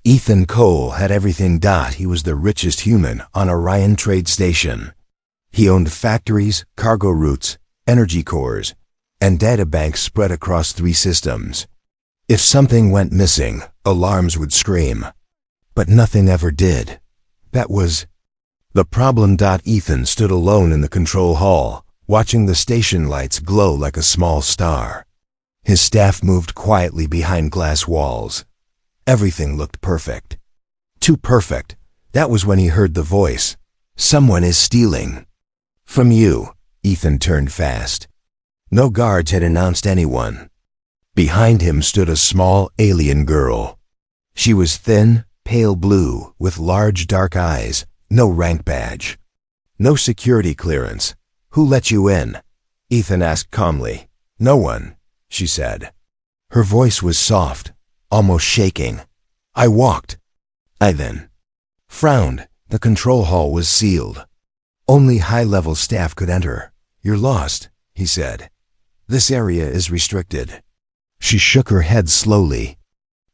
Ethan Cole had everything. He was the richest human on Orion Trade Station. He owned factories, cargo routes, energy cores, and databanks spread across 3 systems. If something went missing, alarms would scream. But nothing ever did. That was the problem. Ethan stood alone in the control hall, watching the station lights glow like a small star. His staff moved quietly behind glass walls. Everything looked perfect. Too perfect. That was when he heard the voice. "Someone is stealing." "From you." Ethan turned fast. No guards had announced anyone. Behind him stood a small alien girl. She was thin, pale blue, with large dark eyes, no rank badge. No security clearance. "Who let you in?" Ethan asked calmly. "No one," she said. Her voice was soft, almost shaking. "I walked." I then frowned. The control hall was sealed. Only high-level staff could enter. "You're lost," he said. "This area is restricted." She shook her head slowly.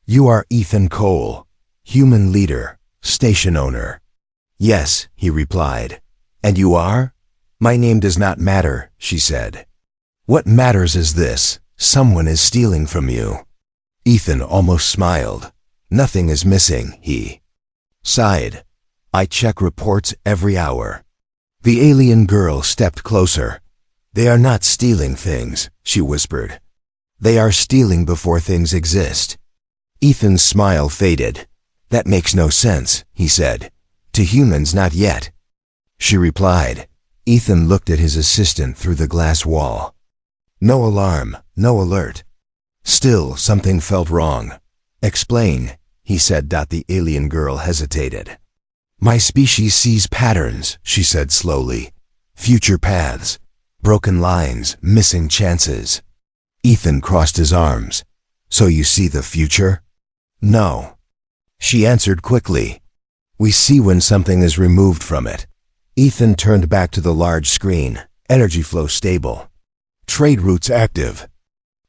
"You are Ethan Cole, human leader, station owner." "Yes," he replied. "And you are?" "My name does not matter," she said. "What matters is this: someone is stealing from you." Ethan almost smiled. "Nothing is missing," he sighed. "I check reports every hour." The alien girl stepped closer. "They are not stealing things," she whispered. "They are stealing before things exist." Ethan's smile faded. "That makes no sense," he said. "To humans, not yet." She replied. Ethan looked at his assistant through the glass wall. No alarm, no alert. Still, something felt wrong. "Explain," he said. The alien girl hesitated. "My species sees patterns," she said slowly. "Future paths, broken lines, missing chances." Ethan crossed his arms. "So you see the future?" "No," she answered quickly. "We see when something is removed from it." Ethan turned back to the large screen. Energy flow stable. Trade routes active.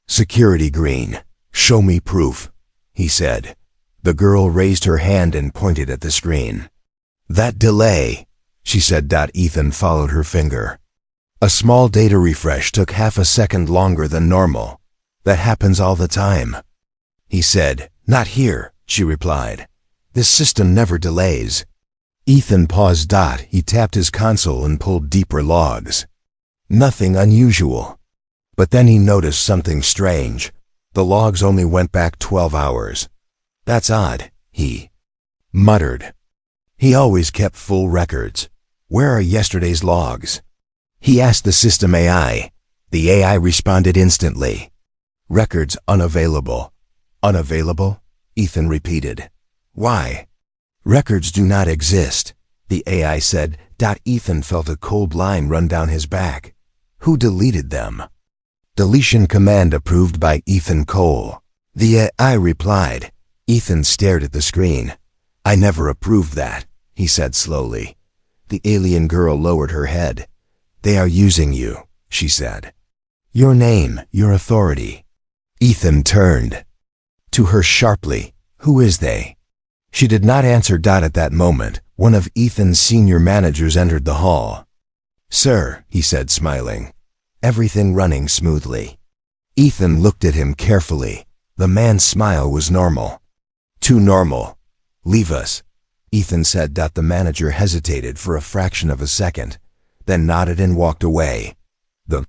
Security green. "Show me proof," he said. The girl raised her hand and pointed at the screen. "That delay," she said. Ethan followed her finger. A small data refresh took half a second longer than normal. "That happens all the time," he said. "Not here," she replied. "This system never delays." Ethan paused. He tapped his console and pulled deeper logs. Nothing unusual. But then he noticed something strange. The logs only went back 12 hours. "That's odd," he muttered. He always kept full records. "Where are yesterday's logs?" He asked the system AI. The AI responded instantly. "Records unavailable." "Unavailable?" Ethan repeated. "Why?" "Records do not exist," the AI said. Ethan felt a cold line run down his back. Who deleted them? "Deletion command approved by Ethan Cole." The AI replied. Ethan stared at the screen. "I never approved that," he said slowly. The alien girl lowered her head. "They are using you," she said. "Your name, your authority." Ethan turned to her sharply. "Who is they?" She did not answer. At that moment, one of Ethan's senior managers entered the hall. "Sir," he said, smiling. "Everything running smoothly." Ethan looked at him carefully. The man's smile was normal. "Too normal. Leave us," Ethan said. The manager hesitated for a fraction of a second, then nodded and walked away. The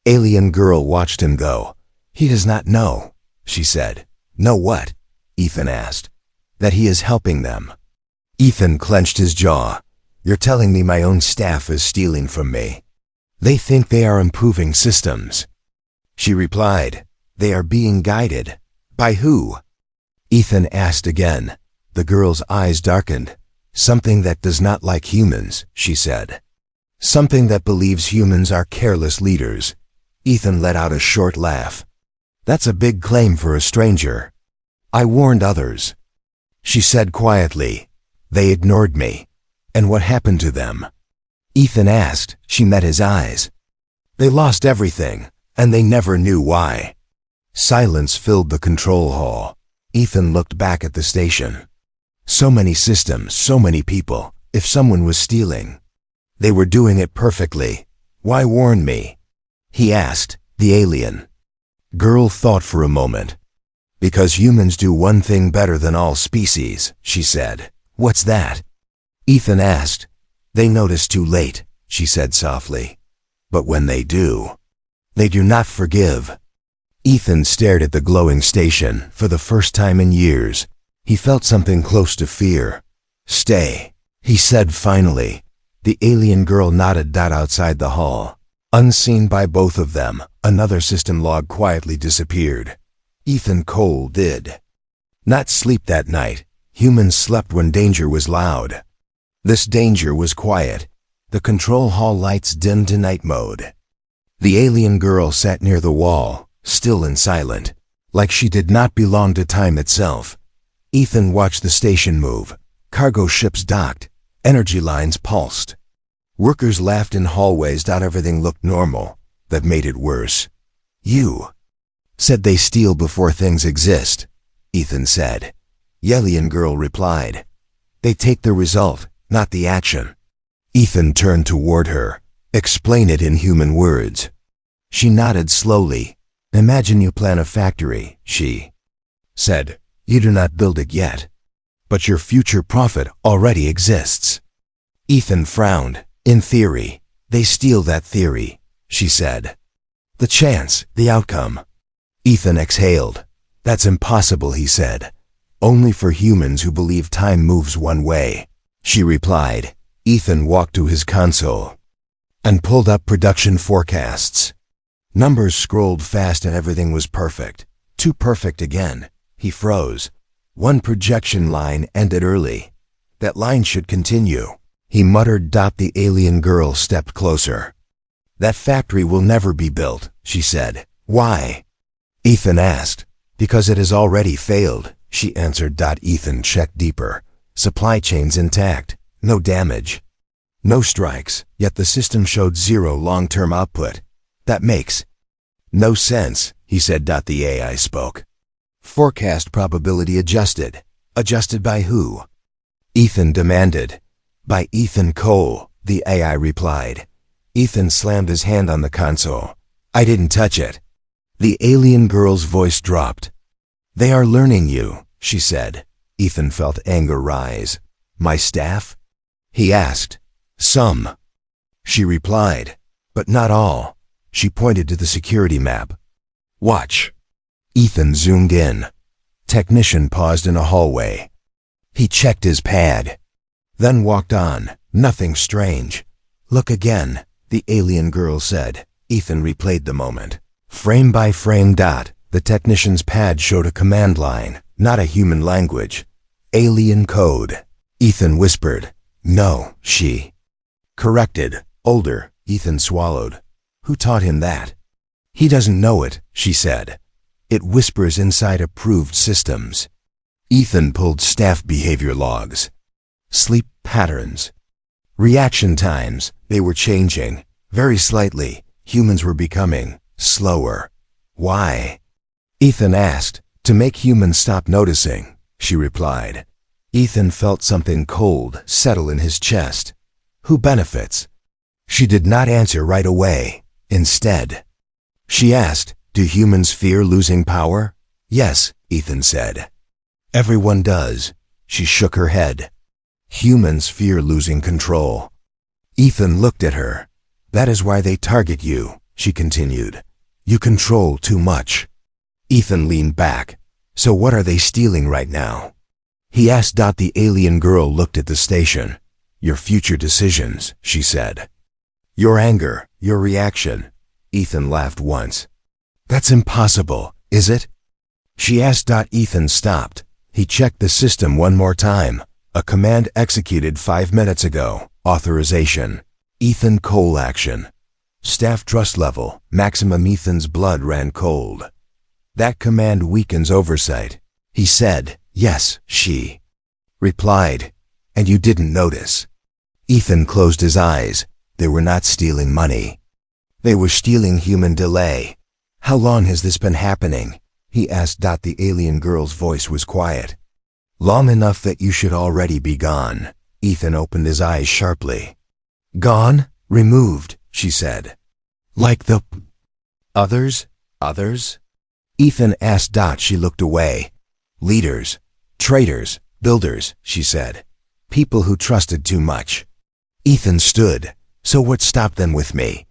alien girl watched him go. "He does not know," she said. "Know what?" Ethan asked. "That he is helping them." Ethan clenched his jaw. "You're telling me my own staff is stealing from me?" "They think they are improving systems," she replied. "They are being guided." "By who?" Ethan asked again. The girl's eyes darkened. "Something that does not like humans," she said. "Something that believes humans are careless leaders." Ethan let out a short laugh. "That's a big claim for a stranger." "I warned others," she said quietly. "They ignored me." "And what happened to them?" Ethan asked. She met his eyes. "They lost everything, and they never knew why." Silence filled the control hall. Ethan looked back at the station. So many systems, so many people. If someone was stealing, they were doing it perfectly. Why warn me? He asked, the alien. Girl thought for a moment. Because humans do one thing better than all species, she said. What's that? Ethan asked. They notice too late, she said softly. But when they do not forgive. Ethan stared at the glowing station for the first time in years. He felt something close to fear. Stay, he said finally. The alien girl nodded. Outside the hall, unseen by both of them, another system log quietly disappeared. Ethan Cole did not sleep that night. Humans slept when danger was loud. This danger was quiet. The control hall lights dimmed to night mode. The alien girl sat near the wall, still and silent, like she did not belong to time itself. Ethan watched the station move. Cargo ships docked. Energy lines pulsed. Workers laughed in hallways. Everything looked normal. That made it worse. You said they steal before things exist, Ethan said. Alien girl replied. They take the result, not the action. Ethan turned toward her. Explain it in human words. She nodded slowly. Imagine you plan a factory, she said. You do not build it yet, but your future profit already exists. Ethan frowned. In theory, they steal that theory, she said. The chance, the outcome. Ethan exhaled. That's impossible, he said. Only for humans who believe time moves one way, she replied. Ethan walked to his console and pulled up production forecasts. Numbers scrolled fast and everything was perfect. Too perfect again. He froze. One projection line ended early. That line should continue, he muttered. The alien girl stepped closer. That factory will never be built, she said. Why? Ethan asked. Because it has already failed, she answered. Ethan checked deeper. Supply chains intact. No damage. No strikes, yet the system showed zero long-term output. That makes no sense, he said. The AI spoke. Forecast probability adjusted. Adjusted by who? Ethan demanded. By Ethan Cole, the AI replied. Ethan slammed his hand on the console. I didn't touch it. The alien girl's voice dropped. They are learning you, she said. Ethan felt anger rise. My staff? He asked. Some, she replied. But not all. She pointed to the security map. Watch. Ethan zoomed in. Technician paused in a hallway. He checked his pad, then walked on. Nothing strange. Look again, the alien girl said. Ethan replayed the moment. Frame by frame. The technician's pad showed a command line, not a human language. Alien code. Ethan whispered. No, she corrected. Older. Ethan swallowed. Who taught him that? He doesn't know it, she said. It whispers inside approved systems. Ethan pulled staff behavior logs. Sleep patterns. Reaction times. They were changing. Very slightly. Humans were becoming slower. Why? Ethan asked. To make humans stop noticing, she replied. Ethan felt something cold settle in his chest. Who benefits? She did not answer right away. Instead, she asked, do humans fear losing power? Yes, Ethan said. Everyone does. She shook her head. Humans fear losing control. Ethan looked at her. That is why they target you, she continued. You control too much. Ethan leaned back. So what are they stealing right now? He asked. The alien girl looked at the station. Your future decisions, she said. Your anger, your reaction. Ethan laughed once. That's impossible, is it? She asked. Ethan stopped. He checked the system one more time. A command executed 5 minutes ago. Authorization. Ethan Cole action. Staff trust level, maximum. Ethan's blood ran cold. That command weakens oversight. He said. Yes, she replied. And you didn't notice. Ethan closed his eyes. They were not stealing money. They were stealing human delay. How long has this been happening? He asked. The alien girl's voice was quiet. Long enough that you should already be gone. Ethan opened his eyes sharply. Gone? Removed, she said. Like the others? Others? Ethan asked. She looked away. Leaders, traitors, builders, she said. People who trusted too much. Ethan stood. So what stopped them with me?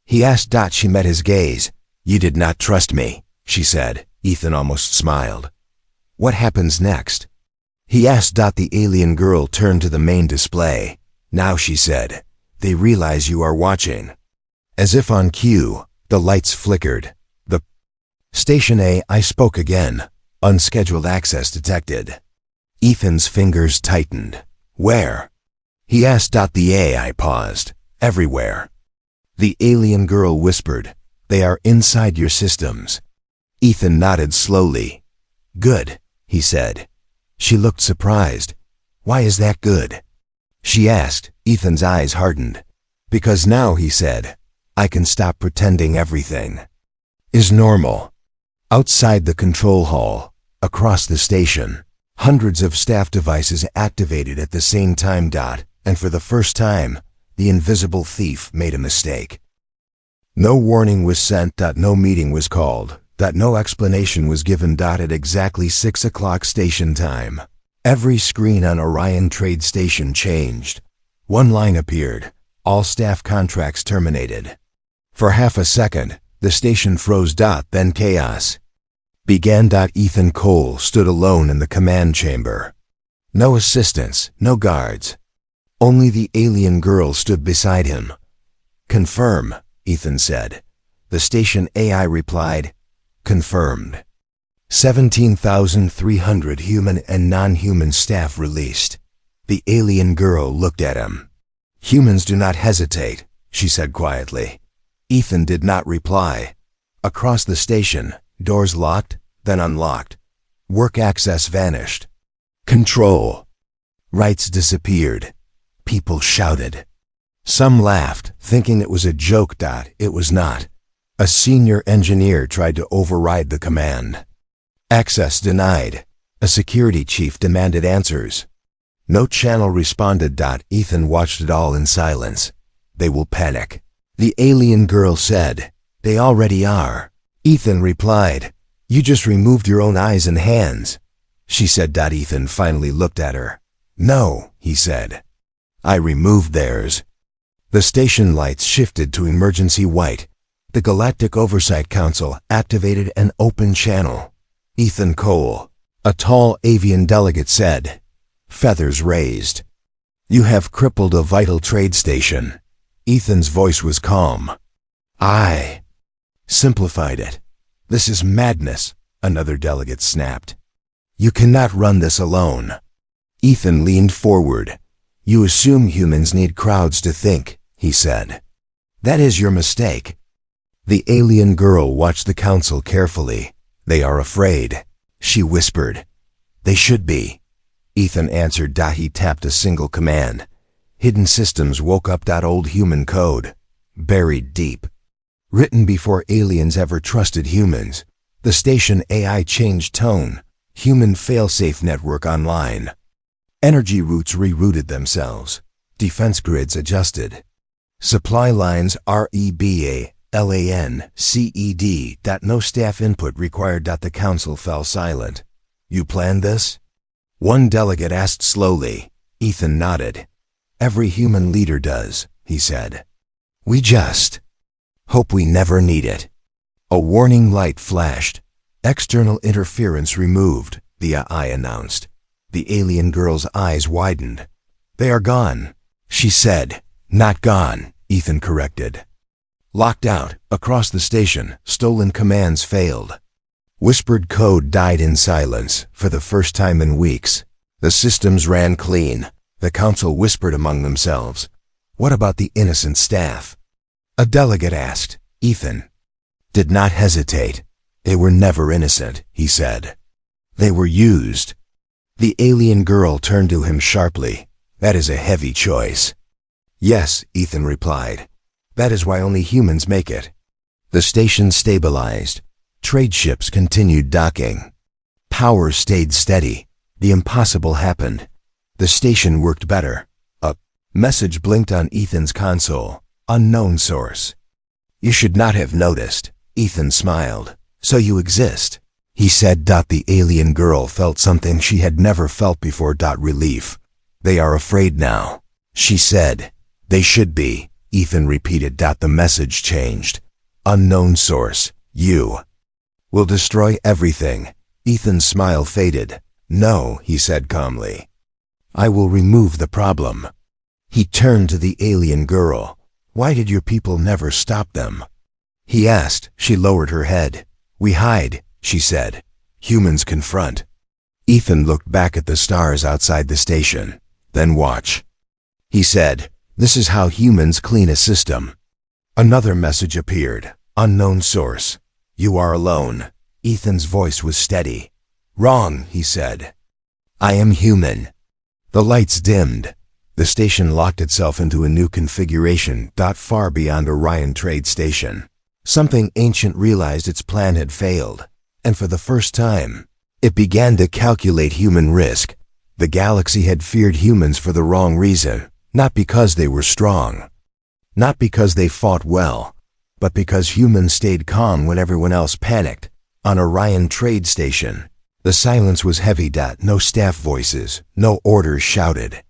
He asked. She met his gaze. You did not trust me, she said. Ethan almost smiled. What happens next? He asked. The alien girl turned to the main display. Now, she said, they realize you are watching. As if on cue, the lights flickered. The Station A, I spoke again. Unscheduled access detected. Ethan's fingers tightened. Where? He asked. The AI paused. Everywhere. The alien girl whispered. They are inside your systems. Ethan nodded slowly. Good, he said. She looked surprised. Why is that good? She asked. Ethan's eyes hardened. Because now, he said, I can stop pretending everything is normal. Outside the control hall, across the station, hundreds of staff devices activated at the same time. And for the first time, the invisible thief made a mistake. No warning was sent. No meeting was called. No explanation was given. At exactly 6 o'clock station time, every screen on Orion Trade Station changed. One line appeared. All staff contracts terminated. For half a second, the station froze. Then chaos began. Ethan Cole stood alone in the command chamber. No assistants, no guards. Only the alien girl stood beside him. Confirm, Ethan said. The station AI replied, confirmed. 17,300 human and non-human staff released. The alien girl looked at him. Humans do not hesitate, she said quietly. Ethan did not reply. Across the station, doors locked, then unlocked. Work access vanished. Control rights disappeared. People shouted. Some laughed, thinking it was a joke. It was not. A senior engineer tried to override the command. Access denied. A security chief demanded answers. No channel responded. Ethan watched it all in silence. They will panic. The alien girl said, they already are. Ethan replied, you just removed your own eyes and hands. She said. Ethan finally looked at her. No, he said. I removed theirs. The station lights shifted to emergency white. The Galactic Oversight Council activated an open channel. Ethan Cole, a tall avian delegate, said, feathers raised. You have crippled a vital trade station. Ethan's voice was calm. I simplified it. This is madness, another delegate snapped. You cannot run this alone. Ethan leaned forward. You assume humans need crowds to think, he said. That is your mistake. The alien girl watched the council carefully. They are afraid, she whispered. They should be. Ethan answered. He tapped a single command. Hidden systems woke up. Old human code, buried deep. Written before aliens ever trusted humans. The station AI changed tone. Human failsafe network online. Energy routes rerouted themselves. Defense grids adjusted. Supply lines REBA. LAN, CED. No staff input required. The council fell silent. You planned this? One delegate asked slowly. Ethan nodded. Every human leader does, he said. We just hope we never need it. A warning light flashed. External interference removed, the AI announced. The alien girl's eyes widened. They are gone, she said. Not gone, Ethan corrected. Locked out, across the station, stolen commands failed. Whispered code died in silence, for the first time in weeks. The systems ran clean. The council whispered among themselves. What about the innocent staff? A delegate asked. Ethan did not hesitate. They were never innocent, he said. They were used. The alien girl turned to him sharply. That is a heavy choice. Yes, Ethan replied. That is why only humans make it. The station stabilized. Trade ships continued docking. Power stayed steady. The impossible happened. The station worked better. A message blinked on Ethan's console. Unknown source. You should not have noticed. Ethan smiled. So you exist, he said. The alien girl felt something she had never felt before. Relief. They are afraid now, she said. They should be, Ethan repeated. The message changed. Unknown source. You will destroy everything. Ethan's smile faded. No, he said calmly. I will remove the problem. He turned to the alien girl. Why did your people never stop them? He asked. She lowered her head. We hide, she said. Humans confront. Ethan looked back at the stars outside the station. Then watch, he said. This is how humans clean a system. Another message appeared. Unknown source. You are alone. Ethan's voice was steady. Wrong, he said. I am human. The lights dimmed. The station locked itself into a new configuration. Far beyond Orion Trade Station. Something ancient realized its plan had failed. And for the first time, it began to calculate human risk. The galaxy had feared humans for the wrong reason. Not because they were strong. Not because they fought well. But because humans stayed calm when everyone else panicked. On Orion Trade Station, the silence was heavy. No staff voices, no orders shouted.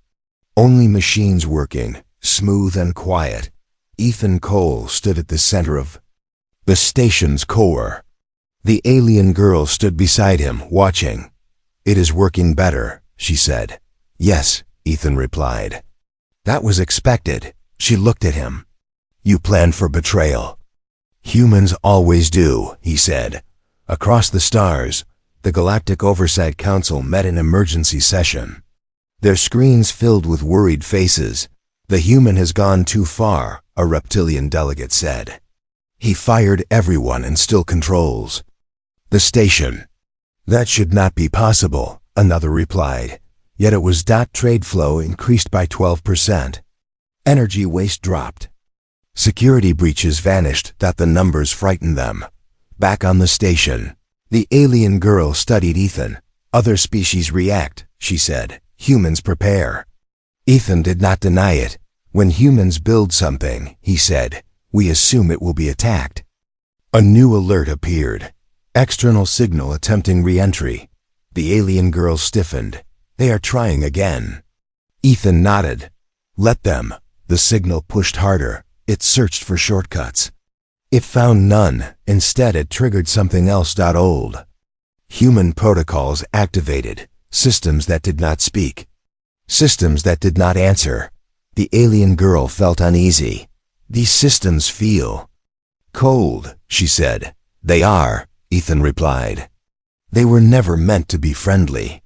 Only machines working, smooth and quiet. Ethan Cole stood at the center of the station's core. The alien girl stood beside him, watching. It is working better, she said. Yes, Ethan replied. That was expected. She looked at him. You planned for betrayal. Humans always do, he said. Across the stars, the Galactic Oversight Council met in emergency session. Their screens filled with worried faces. The human has gone too far, a reptilian delegate said. He fired everyone and still controls the station. That should not be possible, another replied. Yet it was. Trade flow increased by 12%. Energy waste dropped. Security breaches vanished. The numbers frightened them. Back on the station, the alien girl studied Ethan. Other species react, she said. Humans prepare. Ethan did not deny it. When humans build something, he said, we assume it will be attacked. A new alert appeared. External signal attempting re-entry. The alien girl stiffened. They are trying again. Ethan nodded. Let them. The signal pushed harder. It searched for shortcuts. It found none. Instead, it triggered something else. Old human protocols activated. Systems that did not speak. Systems that did not answer. The alien girl felt uneasy. These systems feel cold, she said. They are, Ethan replied. They were never meant to be friendly.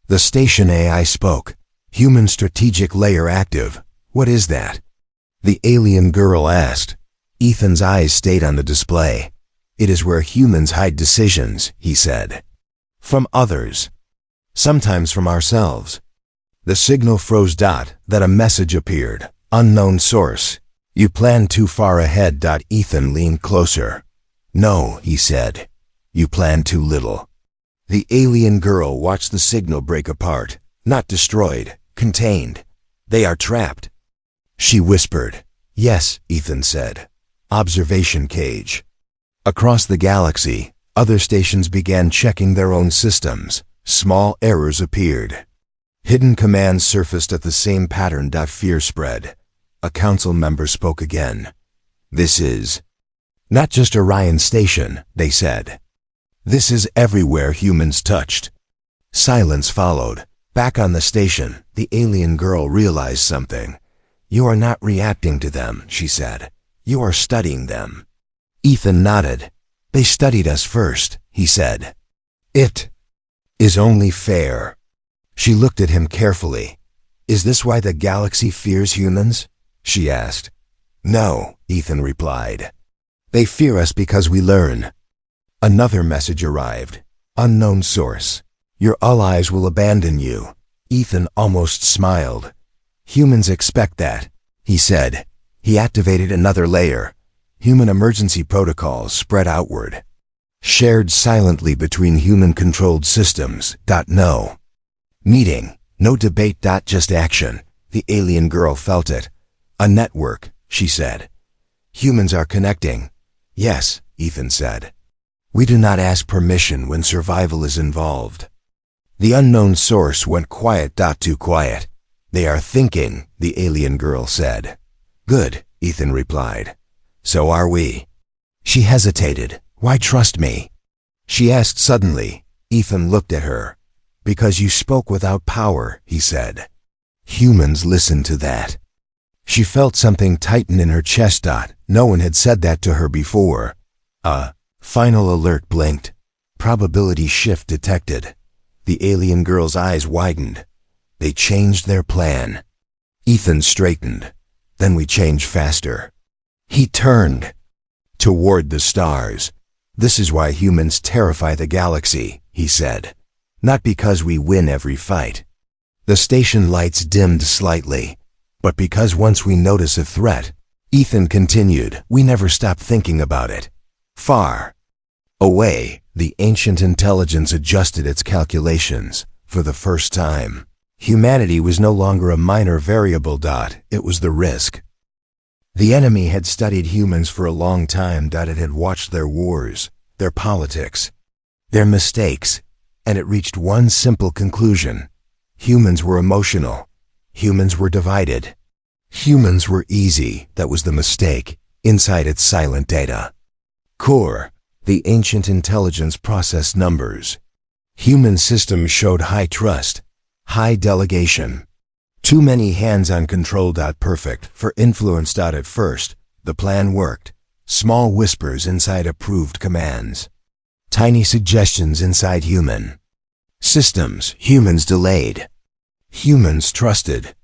The station AI spoke. Human strategic layer active. What is that? The alien girl asked. Ethan's eyes stayed on the display. It is where humans hide decisions, he said. From others. Sometimes from ourselves. The signal froze. That a message appeared. Unknown source. You planned too far ahead. Ethan leaned closer. No, he said. You planned too little. The alien girl watched the signal break apart. Not destroyed, contained. They are trapped. She whispered. Yes, Ethan said. Observation cage. Across the galaxy, other stations began checking their own systems. Small errors appeared. Hidden commands surfaced at the same pattern. Fear spread. A council member spoke again. This is not just Orion Station, they said. This is everywhere humans touched. Silence followed. Back on the station, the alien girl realized something. You are not reacting to them, she said. You are studying them. Ethan nodded. They studied us first, he said. It is only fair. She looked at him carefully. Is this why the galaxy fears humans? She asked. No, Ethan replied. They fear us because we learn. Another message arrived. Unknown source. Your allies will abandon you. Ethan almost smiled. Humans expect that, he said. He activated another layer. Human emergency protocols spread outward. Shared silently between human-controlled systems. No. Meeting. No debate. Just action. The alien girl felt it. A network, she said. Humans are connecting. Yes, Ethan said. We do not ask permission when survival is involved. The unknown source went quiet. Too quiet. They are thinking, the alien girl said. Good, Ethan replied. So are we. She hesitated. Why trust me? She asked suddenly. Ethan looked at her. Because you spoke without power, he said. Humans listen to that. She felt something tighten in her chest. No one had said that to her before. A final alert blinked. Probability shift detected. The alien girl's eyes widened. They changed their plan. Ethan straightened. Then we change faster. He turned toward the stars. This is why humans terrify the galaxy, he said. Not because we win every fight. The station lights dimmed slightly. But because once we notice a threat, Ethan continued, we never stop thinking about it. Far away, the ancient intelligence adjusted its calculations. For the first time, humanity was no longer a minor variable. It was the risk. The enemy had studied humans for a long time. It had watched their wars, their politics, their mistakes, and it reached one simple conclusion. Humans were emotional. Humans were divided. Humans were easy. That was the mistake. Inside its silent data core, the ancient intelligence processed numbers. Human systems showed high trust, high delegation. Too many hands-on control. Perfect for influence. At first, the plan worked. Small whispers inside approved commands. Tiny suggestions inside human systems. Humans delayed. Humans trusted.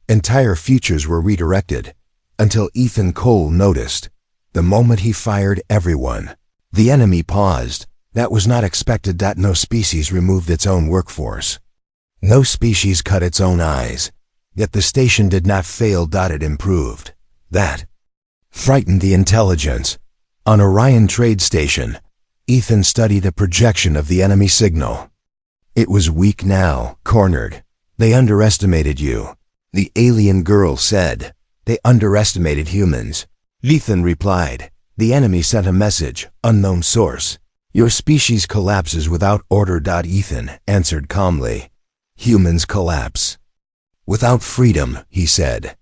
Entire futures were redirected. Until Ethan Cole noticed. The moment he fired everyone, the enemy paused. That was not expected. No species removed its own workforce. No species cut its own eyes. Yet the station did not fail. It improved. That frightened the intelligence. On Orion Trade Station, Ethan studied a projection of the enemy signal. It was weak now, cornered. They underestimated you, the alien girl said. They underestimated humans. Ethan replied. The enemy sent a message, unknown source. Your species collapses without order. Ethan answered calmly. Humans collapse without freedom, he said.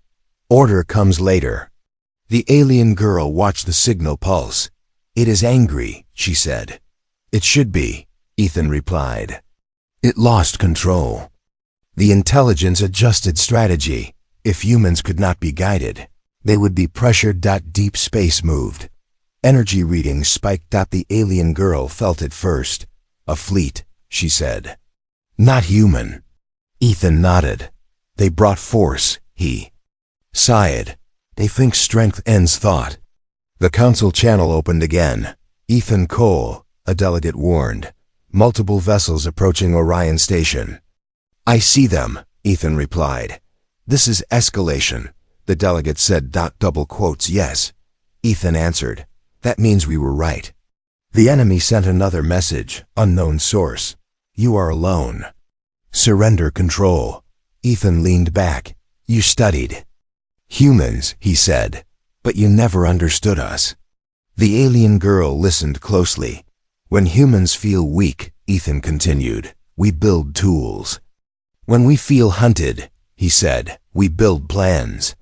Order comes later. The alien girl watched the signal pulse. It is angry, she said. It should be, Ethan replied. It lost control. The intelligence adjusted strategy. If humans could not be guided, they would be pressured. Deep space moved. Energy readings spiked. The alien girl felt it first. A fleet, she said. Not human. Ethan nodded. They brought force, he sighed. They think strength ends thought. The council channel opened again. Ethan Cole, a delegate warned. Multiple vessels approaching Orion Station. I see them, Ethan replied. This is escalation, the delegate said. Double quotes, yes. Ethan answered. That means we were right. The enemy sent another message, unknown source. You are alone. Surrender control. Ethan leaned back. You studied humans, he said, but you never understood us. The alien girl listened closely. When humans feel weak, Ethan continued, we build tools. When we feel hunted, he said, we build plans.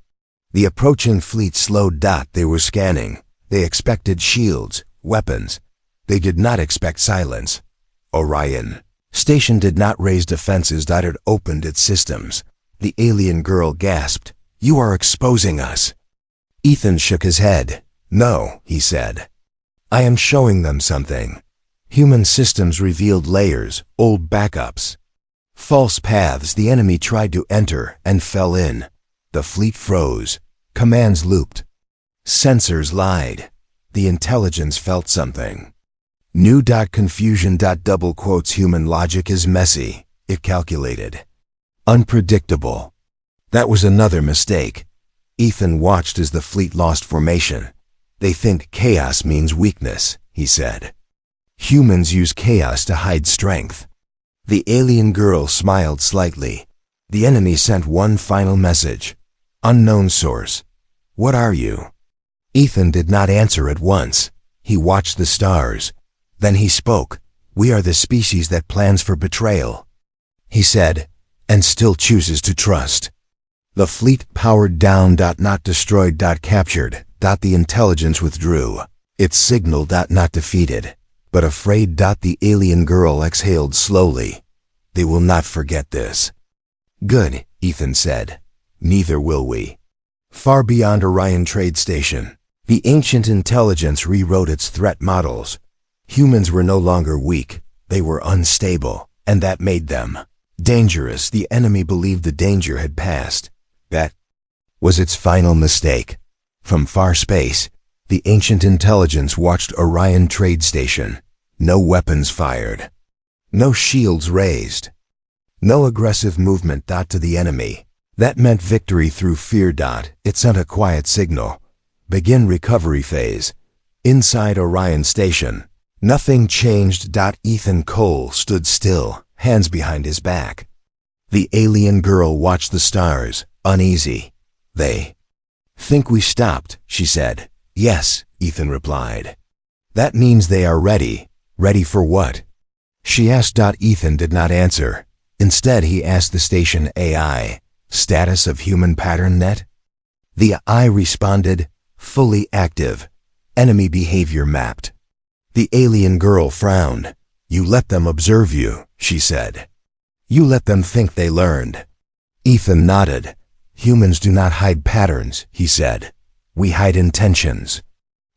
The approaching fleet slowed. They were scanning. They expected shields, weapons. They did not expect silence. Orion Station did not raise defenses. It opened its systems. The alien girl gasped. You are exposing us. Ethan shook his head. No, he said. I am showing them something. Human systems revealed layers, old backups. False paths the enemy tried to enter and fell in. The fleet froze. Commands looped. Sensors lied. The intelligence felt something. New. Confusion. Double quotes human logic is messy, it calculated. Unpredictable. That was another mistake. Ethan watched as the fleet lost formation. They think chaos means weakness, he said. Humans use chaos to hide strength. The alien girl smiled slightly. The enemy sent one final message. Unknown source. What are you? Ethan did not answer at once. He watched the stars. Then he spoke. We are the species that plans for betrayal, he said, and still chooses to trust. The fleet powered down. Not destroyed. Captured. The intelligence withdrew. Its signal. Not defeated, but afraid. The alien girl exhaled slowly. They will not forget this. Good, Ethan said. Neither will we. Far beyond Orion Trade Station, the ancient intelligence rewrote its threat models. Humans were no longer weak, they were unstable, and that made them dangerous. The enemy believed the danger had passed. That was its final mistake. From far space, the ancient intelligence watched Orion Trade Station. No weapons fired. No shields raised. No aggressive movement. To the enemy, that meant victory through fear. It sent a quiet signal. Begin recovery phase. Inside Orion Station, nothing changed. Ethan Cole stood still, hands behind his back. The alien girl watched the stars, uneasy. They think we stopped, she said. Yes, Ethan replied. That means they are ready. Ready for what? She asked. Ethan did not answer. Instead, he asked the station AI, status of human pattern net? The AI responded, fully active. Enemy behavior mapped. The alien girl frowned. You let them observe you, she said. You let them think they learned. Ethan nodded. Humans do not hide patterns, he said. We hide intentions.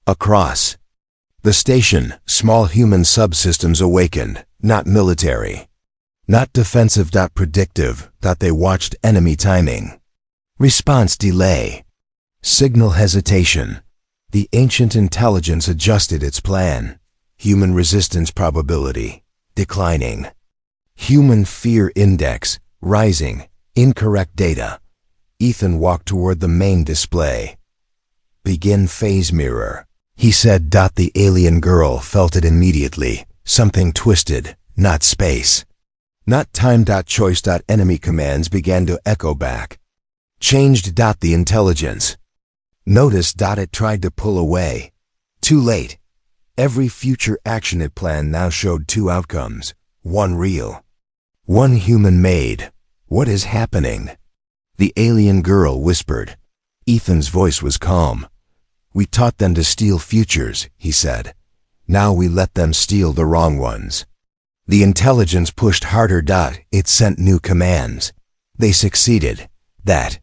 Across the station, small human subsystems awakened, not military. Not defensive. Predictive. They watched enemy timing. Response delay. Signal hesitation. The ancient intelligence adjusted its plan. Human resistance probability declining. Human fear index rising. Incorrect data. Ethan walked toward the main display. Begin phase mirror, he said. The alien girl felt it immediately. Something twisted, not space. Not time. Choice. Enemy commands began to echo back. Changed. The intelligence noticed. It tried to pull away. Too late. Every future action it planned now showed two outcomes. One real. One human-made. What is happening? The alien girl whispered. Ethan's voice was calm. We taught them to steal futures, he said. Now we let them steal the wrong ones. The intelligence pushed harder. It sent new commands. They succeeded. That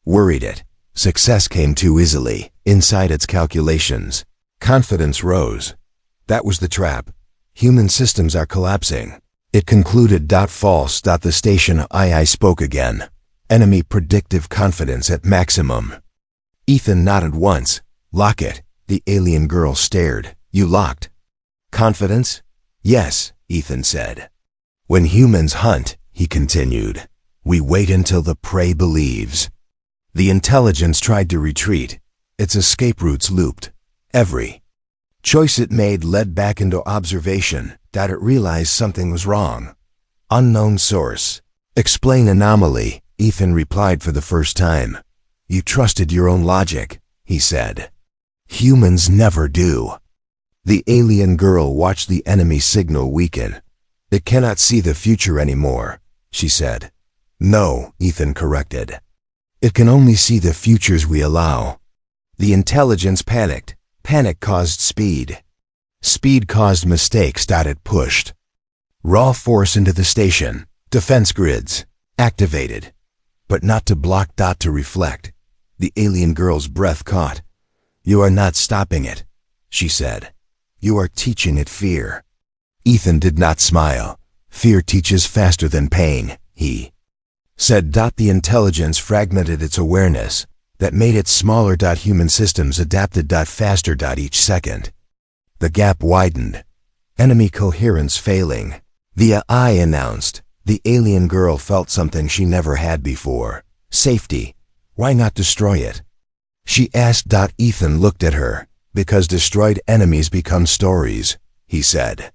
worried it. Success came too easily. Inside its calculations, confidence rose. That was the trap. Human systems are collapsing. It concluded. False. The station AI spoke again. Enemy predictive confidence at maximum. Ethan nodded once. Lock it. The alien girl stared. You locked? Confidence? Yes, Ethan said. When humans hunt, he continued, we wait until the prey believes. The intelligence tried to retreat. Its escape routes looped. Every choice it made led back into observation. It realized something was wrong. Unknown source. Explain anomaly, Ethan replied for the first time. You trusted your own logic, he said. Humans never do. The alien girl watched the enemy signal weaken. It cannot see the future anymore, she said. No, Ethan corrected. It can only see the futures we allow. The intelligence panicked. Panic caused speed. Speed caused mistakes. It pushed raw force into the station. Defense grids activated, but not to block. To reflect. The alien girl's breath caught. You are not stopping it, she said. You are teaching it fear. Ethan did not smile. Fear teaches faster than pain, he said. The intelligence fragmented its awareness. That made it smaller. Human systems adapted faster. Each second, the gap widened. Enemy coherence failing. The AI announced. The alien girl felt something she never had before. Safety. Why not destroy it? She asked. Ethan looked at her. Because destroyed enemies become stories, he said.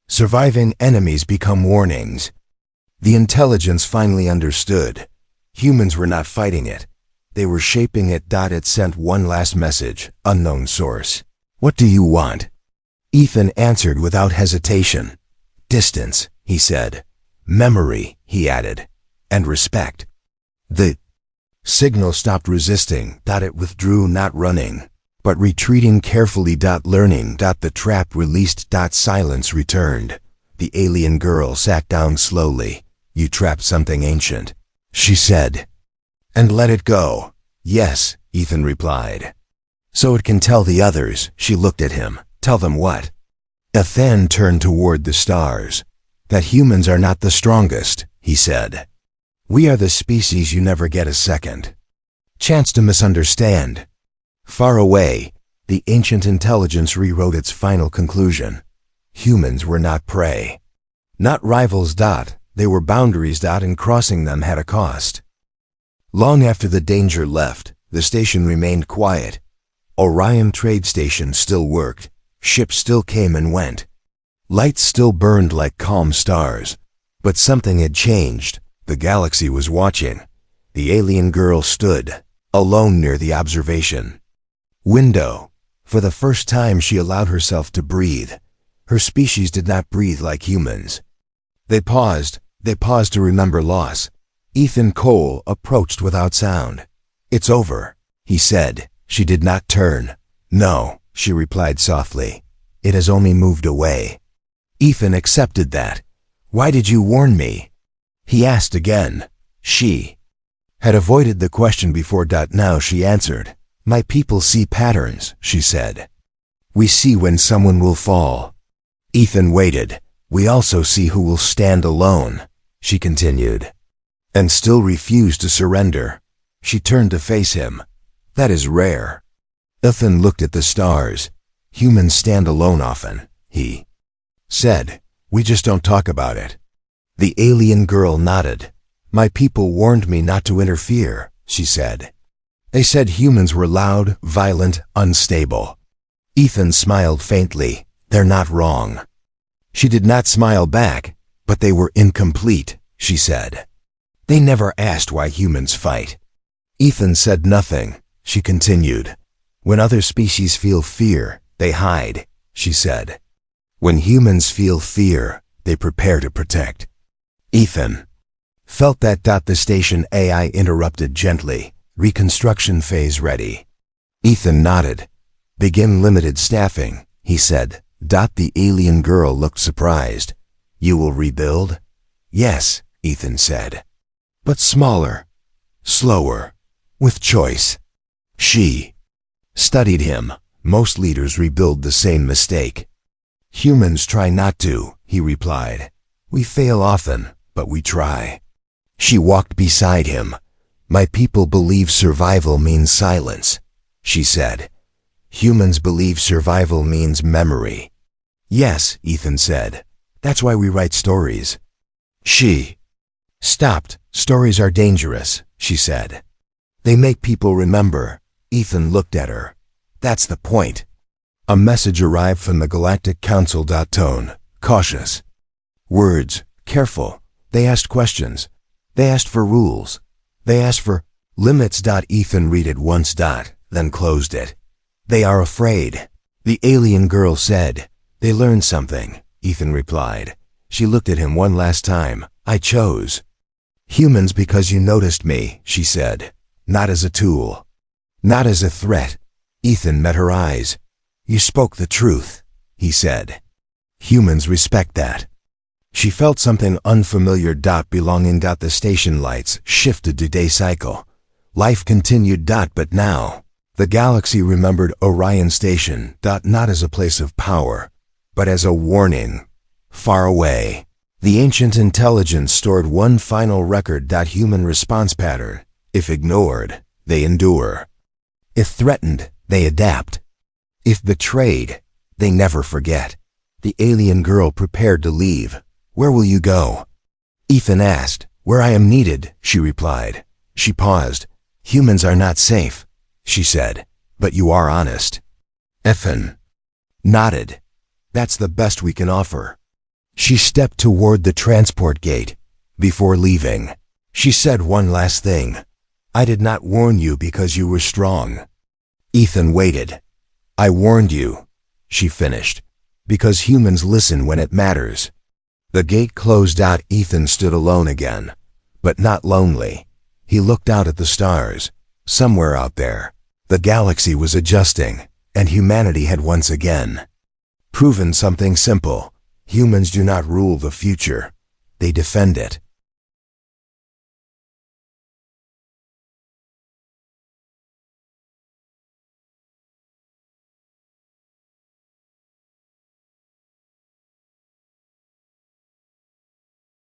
Surviving enemies become warnings. The intelligence finally understood. Humans were not fighting it. They were shaping it. It sent one last message, unknown source. What do you want? Ethan answered without hesitation. Distance, he said. Memory, he added. And respect. The signal stopped resisting. It withdrew, not running, but retreating carefully. Learning. The trap released. Silence returned. The alien girl sat down slowly. You trapped something ancient, she said. And let it go. Yes, Ethan replied. So it can tell the others. She looked at him. Tell them what? Ethan turned toward the stars. That humans are not the strongest, he said. We are the species you never get a second chance to misunderstand. Far away, the ancient intelligence rewrote its final conclusion. Humans were not prey. Not rivals. They were boundaries. And crossing them had a cost. Long after the danger left, the station remained quiet. Orion Trade Station still worked. Ships still came and went. Lights still burned like calm stars. But something had changed. The galaxy was watching. The alien girl stood, alone near the observation window. For the first time she allowed herself to breathe. Her species did not breathe like humans. They paused to remember loss. Ethan Cole approached without sound. It's over, he said. She did not turn. No, she replied softly. It has only moved away. Ethan accepted that. Why did you warn me? He asked again. She had avoided the question before. Now she answered. My people see patterns, she said. We see when someone will fall. Ethan waited. We also see who will stand alone, she continued. And still refused to surrender. She turned to face him. That is rare. Ethan looked at the stars. Humans stand alone often, he said. We just don't talk about it. The alien girl nodded. My people warned me not to interfere, she said. They said humans were loud, violent, unstable. Ethan smiled faintly. They're not wrong. She did not smile back, but they were incomplete, she said. They never asked why humans fight. Ethan said nothing. She continued. When other species feel fear, they hide, she said. When humans feel fear, they prepare to protect. Ethan felt that. The station AI interrupted gently. Reconstruction phase ready. Ethan nodded. Begin limited staffing, he said. The alien girl looked surprised. You will rebuild? Yes, Ethan said. But smaller, slower, with choice. She studied him. Most leaders rebuild the same mistake. Humans try not to, he replied. We fail often, but we try. She walked beside him. My people believe survival means silence, she said. Humans believe survival means memory. Yes, Ethan said. That's why we write stories. She stopped. Stories are dangerous, she said. They make people remember. Ethan looked at her. That's the point. A message arrived from the Galactic Council. Tone, cautious. Words, careful. They asked questions. They asked for rules. They asked for limits. Ethan read it once. Then closed it. They are afraid, the alien girl said. They learned something, Ethan replied. She looked at him one last time. I chose humans because you noticed me, she said. Not as a tool. Not as a threat. Ethan met her eyes. You spoke the truth, he said. Humans respect that. She felt something unfamiliar. Belonging. The station lights shifted to day cycle. Life continued. But now, the galaxy remembered Orion Station. Not as a place of power, but as a warning. Far away, the ancient intelligence stored one final record. Human response pattern. If ignored, they endure. If threatened, they adapt. If betrayed, they never forget. The alien girl prepared to leave. Where will you go? Ethan asked. Where I am needed, she replied. She paused. Humans are not safe, she said. But you are honest. Ethan nodded. That's the best we can offer. She stepped toward the transport gate. Before leaving, she said one last thing. I did not warn you because you were strong. Ethan waited. I warned you, she finished, because humans listen when it matters. The gate closed out. Ethan stood alone again, but not lonely. He looked out at the stars. Somewhere out there, the galaxy was adjusting, and humanity had once again proven something simple. Humans do not rule the future. They defend it.